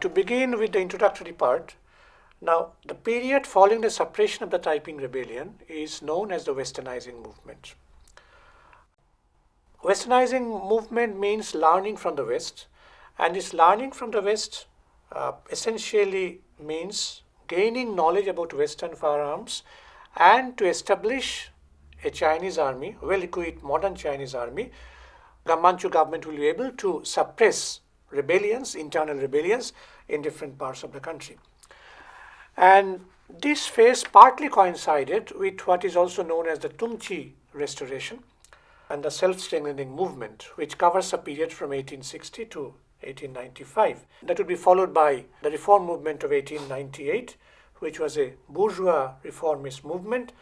To begin with the introductory part, now the period following the suppression of the Taiping rebellion is known as the Westernizing movement. Westernizing movement means learning from the West, and this learning from the West essentially means gaining knowledge about Western firearms and to establish a Chinese army, well-equipped modern Chinese army. The Manchu government will be able to suppress rebellions, internal rebellions in different parts of the country. And this phase partly coincided with what is also known as the Tung-chih Restoration and the self-strengthening movement, which covers a period from 1860 to 1895. That would be followed by the reform movement of 1898, which was a bourgeois reformist movement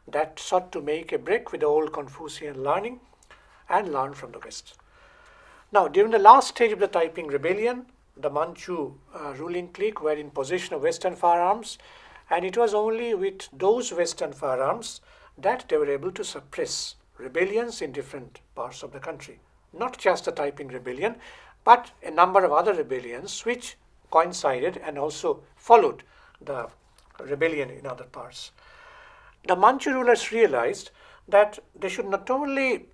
that sought to make a break with the old Confucian learning and learn from the West. Now, during the last stage of the Taiping rebellion, the Manchu ruling clique were in possession of Western firearms, and it was only with those Western firearms that they were able to suppress rebellions in different parts of the country. Not just the Taiping rebellion, but a number of other rebellions which coincided and also followed the rebellion in other parts. The Manchu rulers realized that they should not only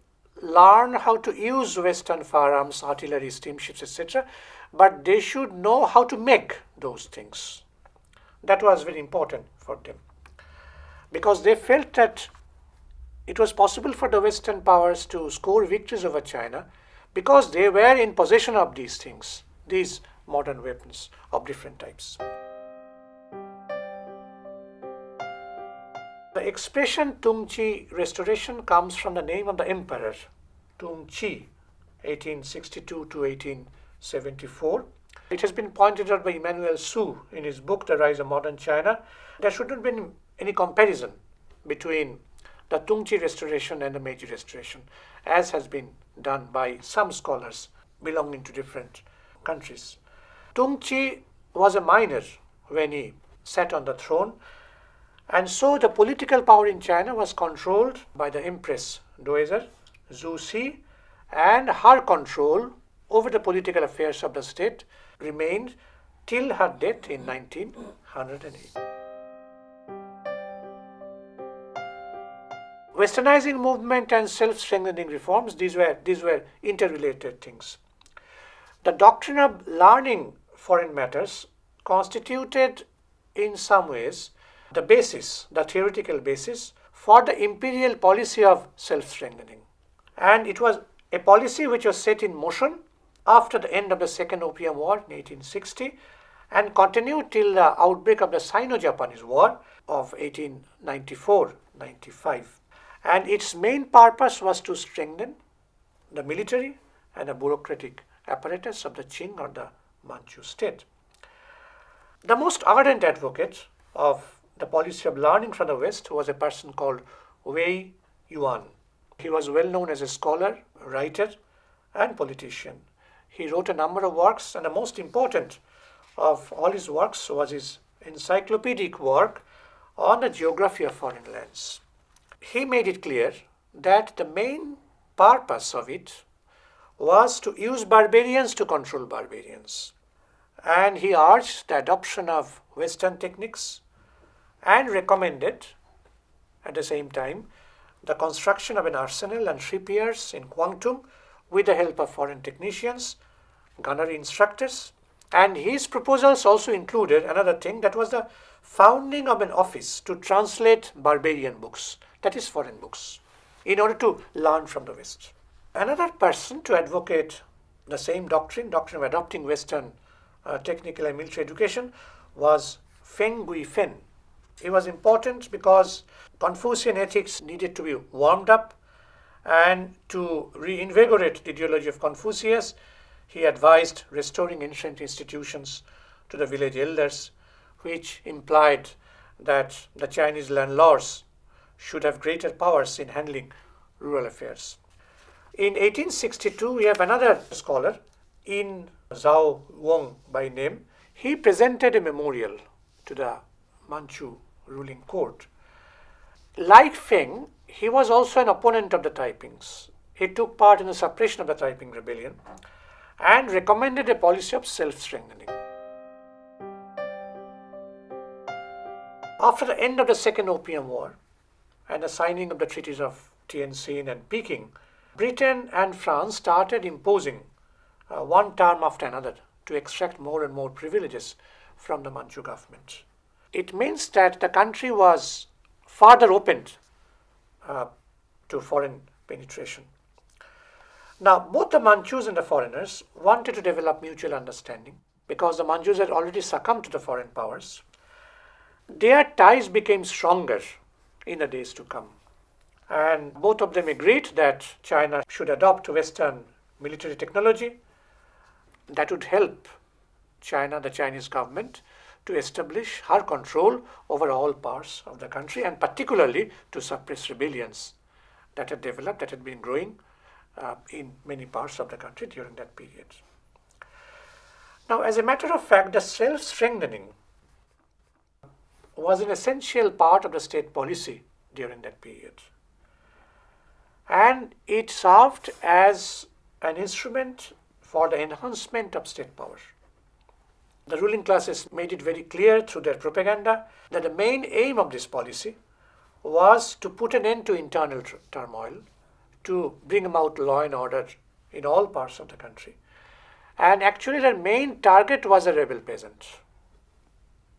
learn how to use Western firearms, artillery, steamships, etc., but they should know how to make those things. That was very important for them, because they felt that it was possible for the Western powers to score victories over China because they were in possession of these things, these modern weapons of different types. The expression Tung-chih Restoration comes from the name of the emperor, Tung-chih, 1862 to 1874. It has been pointed out by Emmanuel Su in his book, The Rise of Modern China. There shouldn't have been any comparison between the Tung-chih Restoration and the Meiji Restoration, as has been done by some scholars belonging to different countries. Tung-chih was a minor when he sat on the throne, and so the political power in China was controlled by the empress dowager, Zhu Si, and her control over the political affairs of the state remained till her death in 1908. Westernizing movement and self-strengthening reforms, these were interrelated things. The doctrine of learning foreign matters constituted in some ways the basis, the theoretical basis for the imperial policy of self-strengthening. And it was a policy which was set in motion after the end of the Second Opium War in 1860 and continued till the outbreak of the Sino-Japanese War of 1894-95. And its main purpose was to strengthen the military and the bureaucratic apparatus of the Qing or the Manchu state. The most ardent advocate of the policy of learning from the West was a person called Wei Yuan. He was well known as a scholar, writer, and politician. He wrote a number of works, and the most important of all his works was his encyclopedic work on the geography of foreign lands. He made it clear that the main purpose of it was to use barbarians to control barbarians. And he urged the adoption of Western techniques and recommended, at the same time, the construction of an arsenal and shipyards in Guangdong with the help of foreign technicians, gunnery instructors. And his proposals also included another thing, that was the founding of an office to translate barbarian books, that is foreign books, in order to learn from the West. Another person to advocate the same doctrine of adopting Western technical and military education, was Feng Guifen. He was important because Confucian ethics needed to be warmed up, and to reinvigorate the ideology of Confucius, he advised restoring ancient institutions to the village elders, which implied that the Chinese landlords should have greater powers in handling rural affairs. In 1862, we have another scholar, In Zhao Wong by name. He presented a memorial to the Manchu ruling court. Like Feng, he was also an opponent of the Taipings. He took part in the suppression of the Taiping rebellion and recommended a policy of self-strengthening. After the end of the Second Opium War and the signing of the treaties of Tientsin and Peking, Britain and France started imposing one term after another to extract more and more privileges from the Manchu government. It means that the country was further opened to foreign penetration. Now, both the Manchus and the foreigners wanted to develop mutual understanding because the Manchus had already succumbed to the foreign powers. Their ties became stronger in the days to come. And both of them agreed that China should adopt Western military technology that would help China, the Chinese government, to establish her control over all parts of the country and particularly to suppress rebellions that had developed, that had been growing in many parts of the country during that period. Now, as a matter of fact, the self-strengthening was an essential part of the state policy during that period. And it served as an instrument for the enhancement of state power. The ruling classes made it very clear through their propaganda that the main aim of this policy was to put an end to internal turmoil, to bring about law and order in all parts of the country. And actually their main target was a rebel peasant.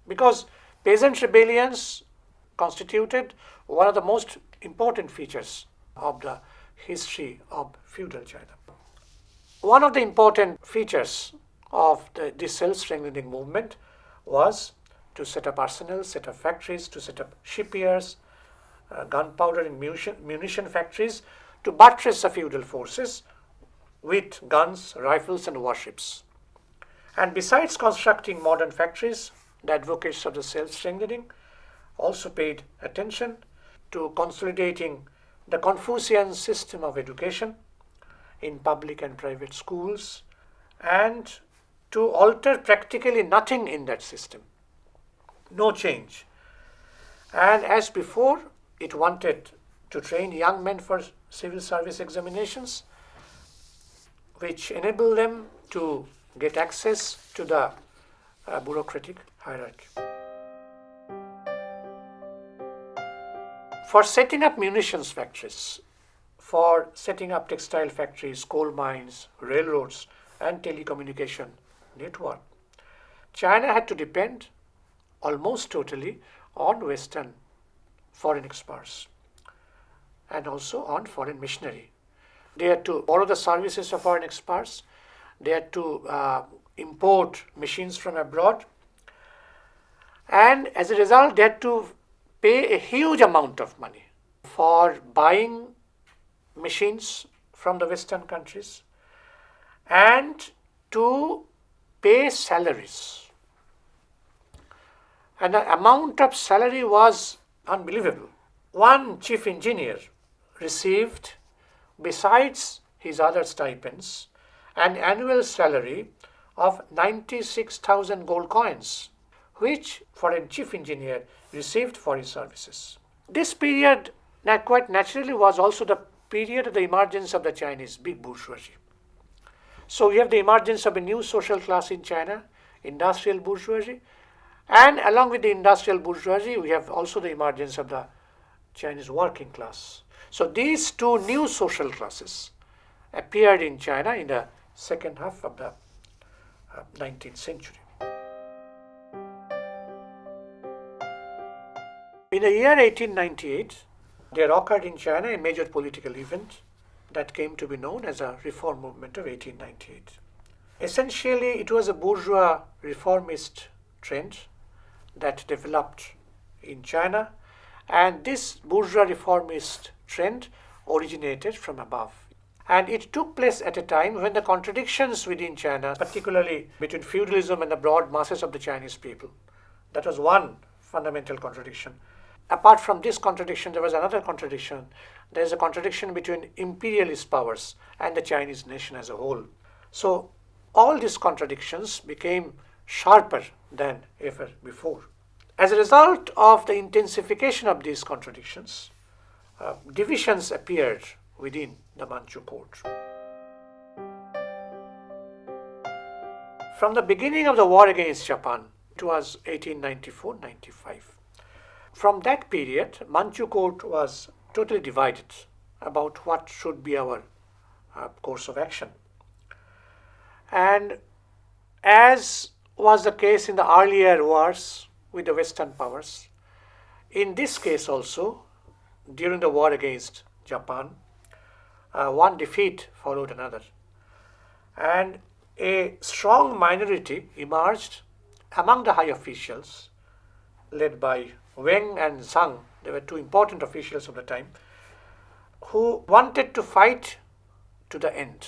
Because peasant rebellions constituted one of the most important features of the history of feudal China. One of the important features of this self-strengthening movement was to set up arsenals, set up factories, to set up shipyards, gunpowder and munition factories, to buttress the feudal forces with guns, rifles and warships. And besides constructing modern factories, the advocates of the self-strengthening also paid attention to consolidating the Confucian system of education in public and private schools and to alter practically nothing in that system. No change. And as before, it wanted to train young men for civil service examinations, which enable them to get access to the bureaucratic hierarchy. For setting up munitions factories, for setting up textile factories, coal mines, railroads, and telecommunication network, China had to depend almost totally on Western foreign experts and also on foreign missionary. They had to borrow the services of foreign experts. They had to import machines from abroad. And as a result, they had to pay a huge amount of money for buying machines from the Western countries and to pay salaries. And the amount of salary was unbelievable. One chief engineer received, besides his other stipends, an annual salary of 96,000 gold coins, which foreign chief engineer received for his services. This period, quite naturally, was also the period of the emergence of the Chinese big bourgeoisie. So we have the emergence of a new social class in China, industrial bourgeoisie, and along with the industrial bourgeoisie, we have also the emergence of the Chinese working class. So these two new social classes appeared in China in the second half of the 19th century. In the year 1898, there occurred in China a major political event that came to be known as a reform movement of 1898. Essentially, it was a bourgeois reformist trend that developed in China, and this bourgeois reformist trend originated from above. And it took place at a time when the contradictions within China, particularly between feudalism and the broad masses of the Chinese people, that was one fundamental contradiction. Apart from this contradiction, there was another contradiction. There is a contradiction between imperialist powers and the Chinese nation as a whole. So all these contradictions became sharper than ever before. As a result of the intensification of these contradictions, divisions appeared within the Manchu court. From the beginning of the war against Japan, it was 1894-95, from that period, Manchu court was totally divided about what should be our course of action. And as was the case in the earlier wars with the Western powers, in this case also, during the war against Japan, one defeat followed another. And a strong minority emerged among the high officials, led by Wang and Zhang. They were two important officials of the time, who wanted to fight to the end,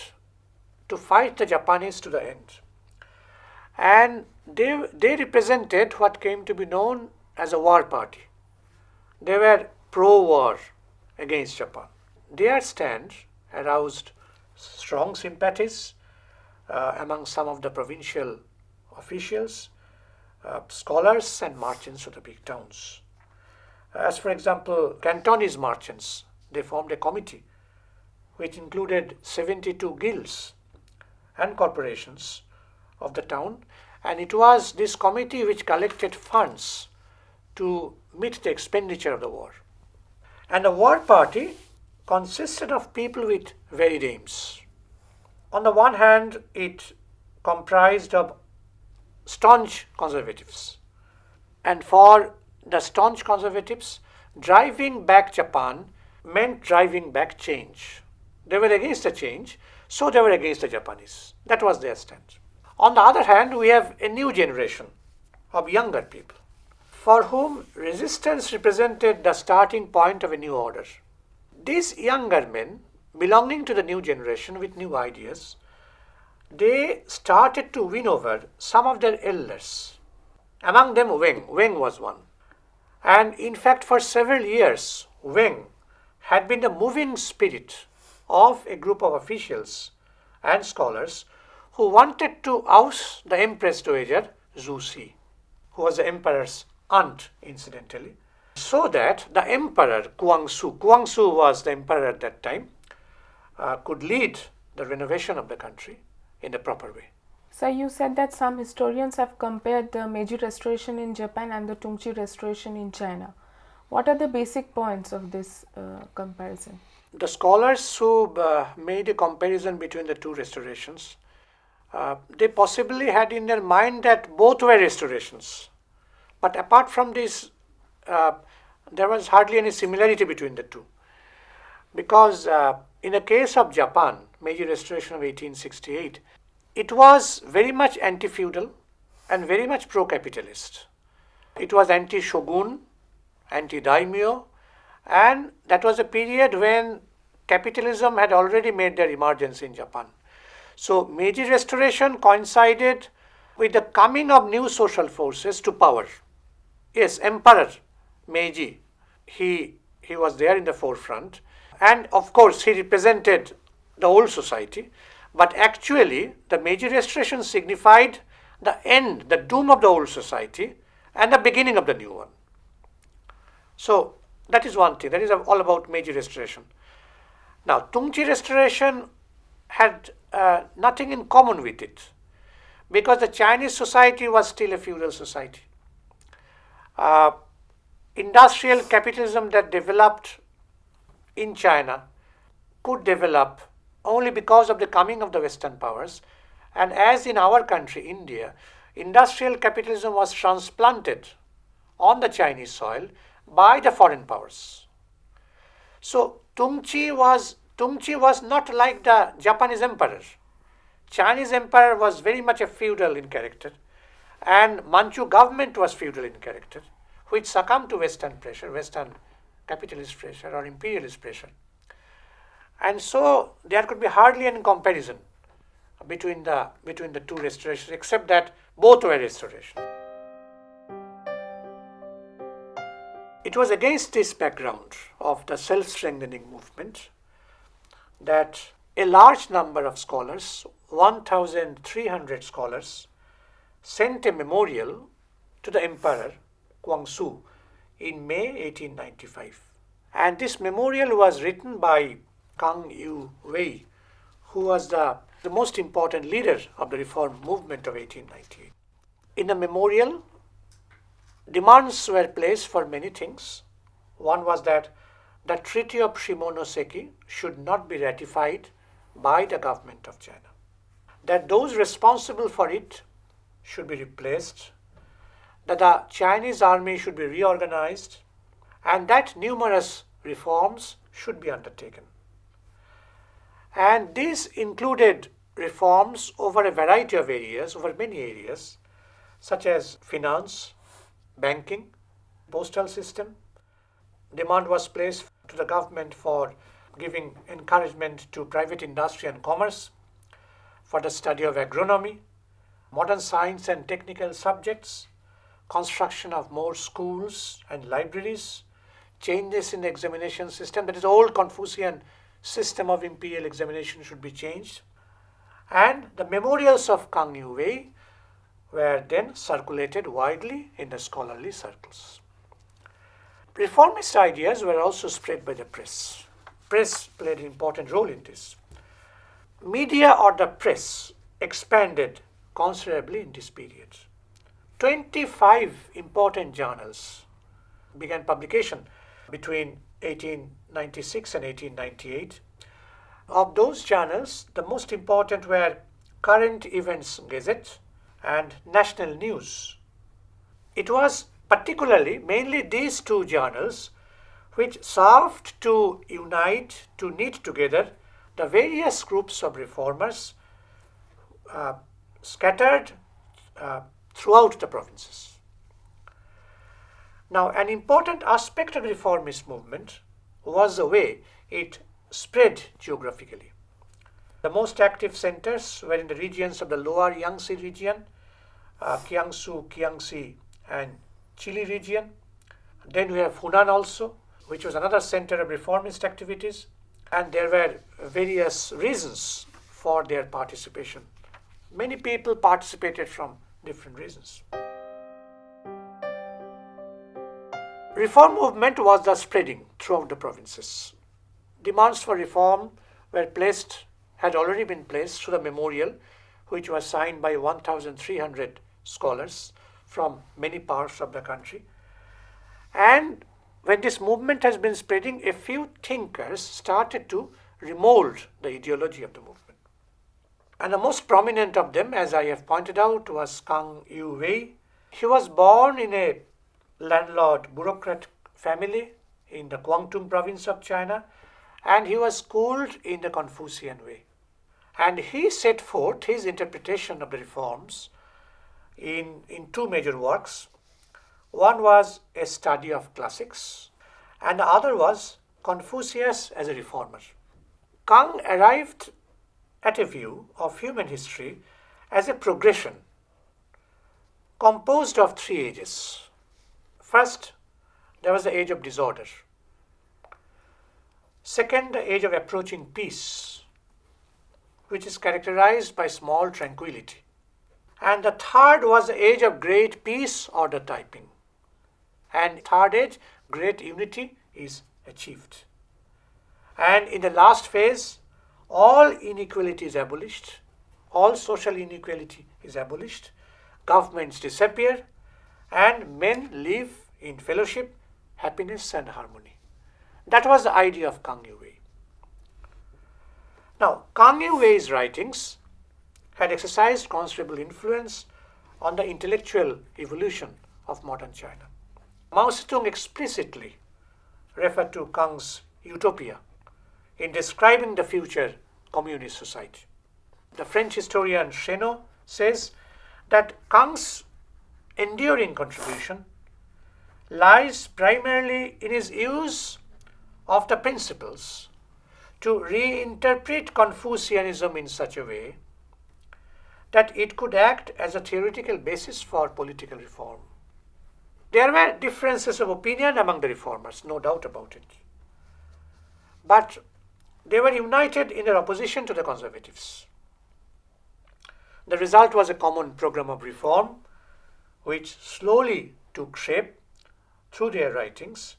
to fight the Japanese to the end. And they represented what came to be known as a war party. They were pro-war against Japan. Their stand aroused strong sympathies among some of the provincial officials, scholars and merchants of the big towns. As for example, Cantonese merchants, they formed a committee which included 72 guilds and corporations of the town, and it was this committee which collected funds to meet the expenditure of the war. And the war party consisted of people with varied aims. On the one hand, it comprised of staunch conservatives. And for the staunch conservatives, driving back Japan meant driving back change. They were against the change, so they were against the Japanese. That was their stand. On the other hand, we have a new generation of younger people for whom resistance represented the starting point of a new order. These younger men, belonging to the new generation with new ideas, they started to win over some of their elders. Among them, Wang was one. And in fact, for several years, Wang had been the moving spirit of a group of officials and scholars who wanted to oust the empress dowager Zhu Si, who was the emperor's aunt, incidentally, so that the emperor Guangxu was the emperor at that time, could lead the renovation of the country in the proper way. So you said that some historians have compared the Meiji Restoration in Japan and the Tung-chih Restoration in China. What are the basic points of this comparison? The scholars who made a comparison between the two restorations, they possibly had in their mind that both were restorations. But apart from this, there was hardly any similarity between the two. Because in the case of Japan, Meiji Restoration of 1868, it was very much anti-feudal and very much pro-capitalist. It was anti-shogun, anti-daimyo, and that was a period when capitalism had already made their emergence in Japan. So Meiji Restoration coincided with the coming of new social forces to power. Yes, Emperor Meiji, he was there in the forefront, and of course he represented the old society, but actually the Meiji Restoration signified the end, the doom of the old society and the beginning of the new one. So that is one thing, that is all about Meiji Restoration. Now, Tung-chih Restoration had nothing in common with it, because the Chinese society was still a feudal society. Industrial capitalism that developed in China could develop only because of the coming of the Western powers, and as in our country, India, industrial capitalism was transplanted on the Chinese soil by the foreign powers. So Tung-chih was not like the Japanese emperor. Chinese emperor was very much a feudal in character, and Manchu government was feudal in character, which succumbed to Western pressure, Western capitalist pressure or imperialist pressure. And so there could be hardly any comparison between the two restorations, except that both were restorations. It was against this background of the self-strengthening movement that a large number of scholars, 1,300 scholars, sent a memorial to the emperor Guangxu in May 1895. And this memorial was written by Kang Yu Wei, who was the most important leader of the reform movement of 1898. In the memorial, Demands were placed for many things. One was that the Treaty of Shimonoseki should not be ratified by the government of China, that those responsible for it should be replaced, that the Chinese army should be reorganized, and that numerous reforms should be undertaken. And these included reforms over a variety of areas, over many areas, such as finance, banking, postal system. Demand was placed to the government for giving encouragement to private industry and commerce, for the study of agronomy, modern science and technical subjects, construction of more schools and libraries, changes in the examination system, that is, old Confucian system of imperial examination should be changed. And the memorials of Kang Yu Wei were then circulated widely in the scholarly circles. Reformist ideas were also spread by the press. Press played an important role in this. Media or the press expanded considerably in this period. 25 important journals began publication between 1896 and 1898. Of those journals, the most important were Current Events Gazette and National News. It was particularly mainly these two journals which served to unite, to knit together the various groups of reformers scattered throughout the provinces. Now, an important aspect of the reformist movement was the way it spread geographically. The most active centers were in the regions of the lower Yangtze region, Kiangsu, Kiangsi, and Chile region. Then we have Hunan also, which was another center of reformist activities, and there were various reasons for their participation. Many people participated from different reasons. Reform movement was thus spreading throughout the provinces. Demands for reform had already been placed through the memorial, which was signed by 1,300 scholars from many parts of the country. And when this movement has been spreading, a few thinkers started to remold the ideology of the movement. And the most prominent of them, as I have pointed out, was Kang Yu Wei. He was born in a landlord bureaucrat family in the Guangdong province of China, and he was schooled in the Confucian way. And he set forth his interpretation of the reforms in two major works. One was a study of classics, and the other was Confucius as a reformer. Kang arrived at a view of human history as a progression composed of three ages. First, there was the age of disorder. Second, the age of approaching peace, which is characterized by small tranquility. And the third was the age of great peace or the Taiping. And third age, great unity is achieved. And in the last phase, all inequality is abolished, all social inequality is abolished, governments disappear, and men live in fellowship, happiness, and harmony. That was the idea of Kang Yu Wei. Now, Kang Yu Wei's writings had exercised considerable influence on the intellectual evolution of modern China. Mao Zedong explicitly referred to Kang's utopia in describing the future communist society. The French historian Chénaud says that Kang's enduring contribution lies primarily in his use of the principles to reinterpret Confucianism in such a way that it could act as a theoretical basis for political reform. There were differences of opinion among the reformers, no doubt about it. But they were united in their opposition to the conservatives. The result was a common program of reform, which slowly took shape through their writings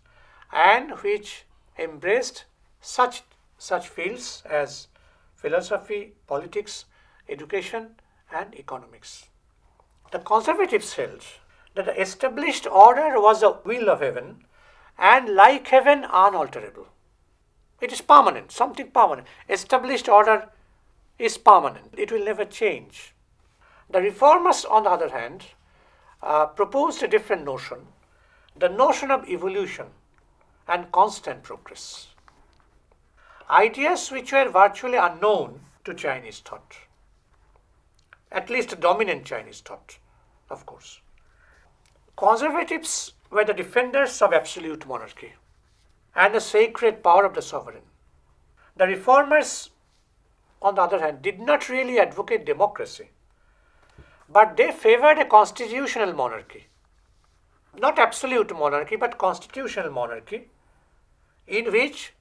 and which embraced such fields as philosophy, politics, education, and economics. The conservatives held that the established order was the will of heaven and like heaven unalterable. It is permanent, something permanent. Established order is permanent. It will never change. The reformers, on the other hand, proposed a different notion, the notion of evolution and constant progress. Ideas which were virtually unknown to Chinese thought, at least dominant Chinese thought, of course. Conservatives were the defenders of absolute monarchy and the sacred power of the sovereign. The reformers, on the other hand, did not really advocate democracy, but they favored a constitutional monarchy. Not absolute monarchy, but constitutional monarchy, in which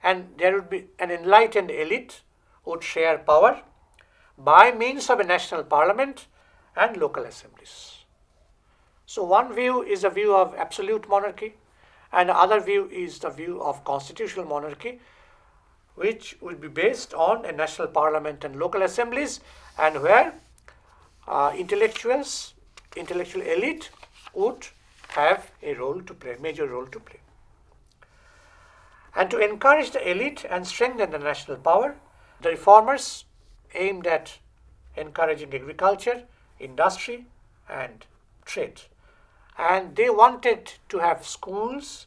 there would be an enlightened elite would share power by means of a national parliament and local assemblies. So one view is a view of absolute monarchy, and the other view is the view of constitutional monarchy, which would be based on a national parliament and local assemblies, and where intellectual elite would have a role to play, major role to play. And to encourage the elite and strengthen the national power, the reformers aimed at encouraging agriculture, industry, and trade. And they wanted to have schools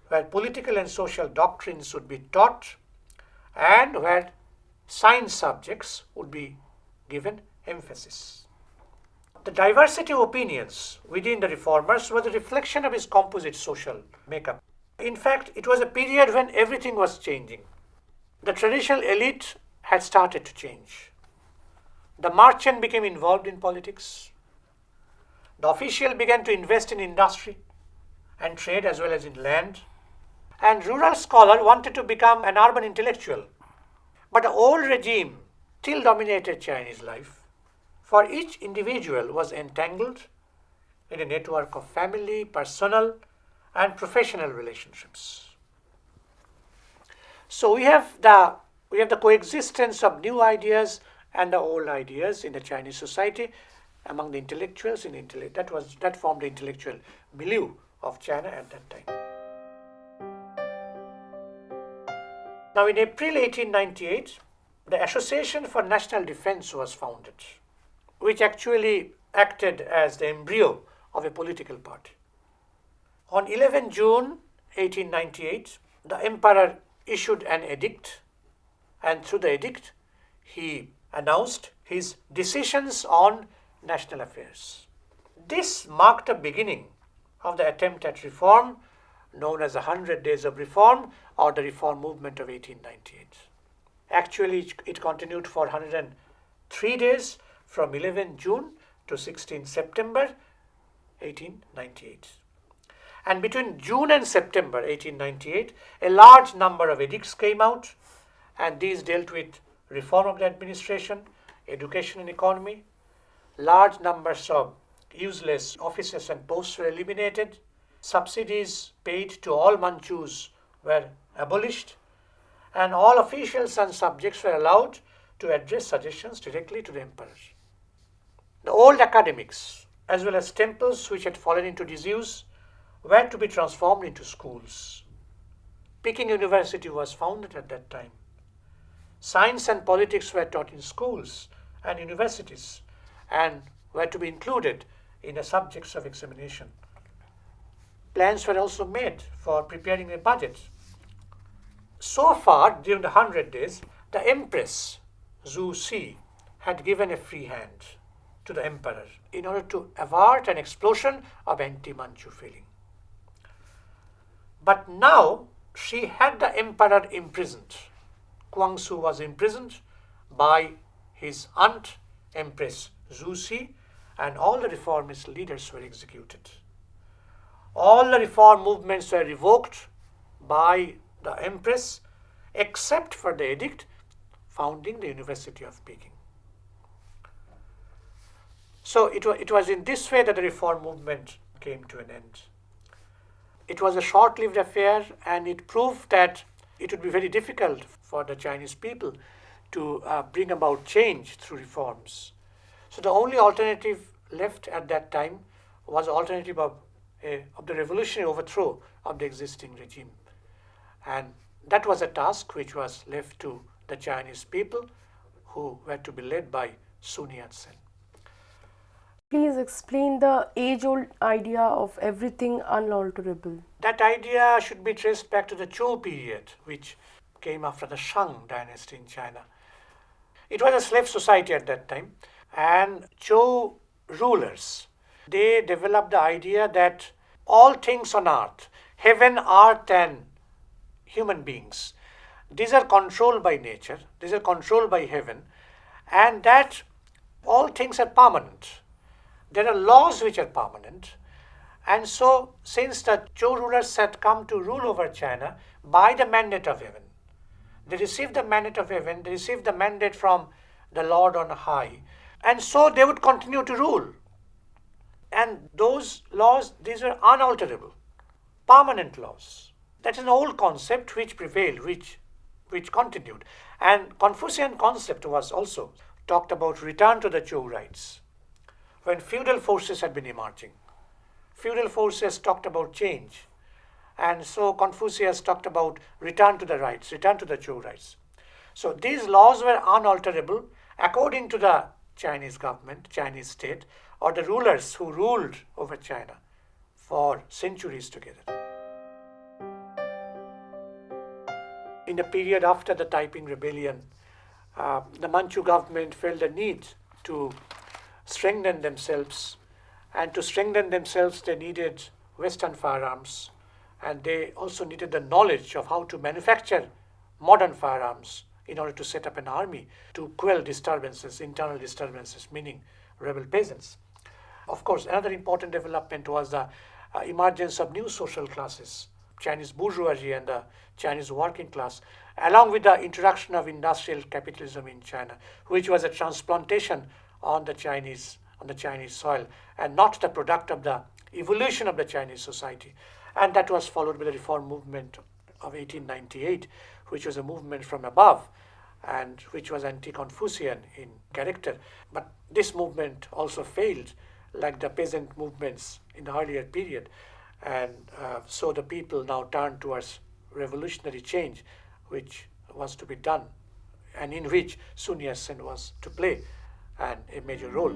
where political and social doctrines would be taught and where science subjects would be given emphasis. The diversity of opinions within the reformers was a reflection of his composite social makeup. In fact, it was a period when everything was changing. The traditional elite had started to change. The merchant became involved in politics. The official began to invest in industry and trade as well as in land. And rural scholar wanted to become an urban intellectual. But the old regime still dominated Chinese life, for each individual was entangled in a network of family, personal, and professional relationships. So we have the coexistence of new ideas and the old ideas in the Chinese society among the intellectuals that formed the intellectual milieu of China at that time. Now in April 1898, the Association for National Defense was founded, which actually acted as the embryo of a political party. On 11 June 1898, the emperor issued an edict, and through the edict, he announced his decisions on national affairs. This marked the beginning of the attempt at reform known as the 100 Days of Reform or the Reform Movement of 1898. Actually, it continued for 103 days from 11 June to 16 September 1898. And between June and September 1898, a large number of edicts came out, and these dealt with reform of the administration, education and economy. Large numbers of useless offices and posts were eliminated. Subsidies paid to all Manchus were abolished, and all officials and subjects were allowed to address suggestions directly to the emperor. The old academics, as well as temples which had fallen into disuse, were to be transformed into schools. Peking University was founded at that time. Science and politics were taught in schools and universities and were to be included in the subjects of examination. Plans were also made for preparing a budget. So far, during the 100 days, the empress, Zhu Si, had given a free hand to the emperor in order to avert an explosion of anti-Manchu feeling. But now she had the emperor imprisoned. Guangxu was imprisoned by his aunt, Empress Zhu Si, and all the reformist leaders were executed. All the reform movements were revoked by the empress, except for the edict founding the University of Peking. So it was in this way that the reform movement came to an end. It was a short-lived affair, and it proved that it would be very difficult for the Chinese people to bring about change through reforms. So the only alternative left at that time was alternative of the revolutionary overthrow of the existing regime. And that was a task which was left to the Chinese people, who were to be led by Sun Yat-sen. Please explain the age-old idea of everything unalterable. That idea should be traced back to the Zhou period, which came after the Shang dynasty in China. It was a slave society at that time, and Zhou rulers, they developed the idea that all things on earth, heaven, earth, and human beings, these are controlled by nature, these are controlled by heaven, and that all things are permanent. There are laws which are permanent. And so, since the Zhou rulers had come to rule over China by the mandate of heaven, they received the mandate of heaven, they received the mandate from the Lord on high, and so they would continue to rule. And those laws, these were unalterable, permanent laws. That is an old concept which prevailed, which continued. And Confucian concept was also talked about return to the Zhou rights. When feudal forces had been emerging, feudal forces talked about change. And so Confucius talked about return to the rights, return to the Zhou rights. So these laws were unalterable according to the Chinese government, Chinese state, or the rulers who ruled over China for centuries together. In the period after the Taiping rebellion, the Manchu government felt the need to strengthen themselves, and to strengthen themselves they needed Western firearms, and they also needed the knowledge of how to manufacture modern firearms in order to set up an army to quell disturbances, internal disturbances, meaning rebel peasants. Of course, another important development was the emergence of new social classes, Chinese bourgeoisie and the Chinese working class, along with the introduction of industrial capitalism in China, which was a transplantation on the Chinese soil and not the product of the evolution of the Chinese society. And that was followed by the reform movement of 1898, which was a movement from above and which was anti-Confucian in character. But this movement also failed, like the peasant movements in the earlier period. And so the people now turned towards revolutionary change, which was to be done and in which Sun Yat-sen was to play a major role.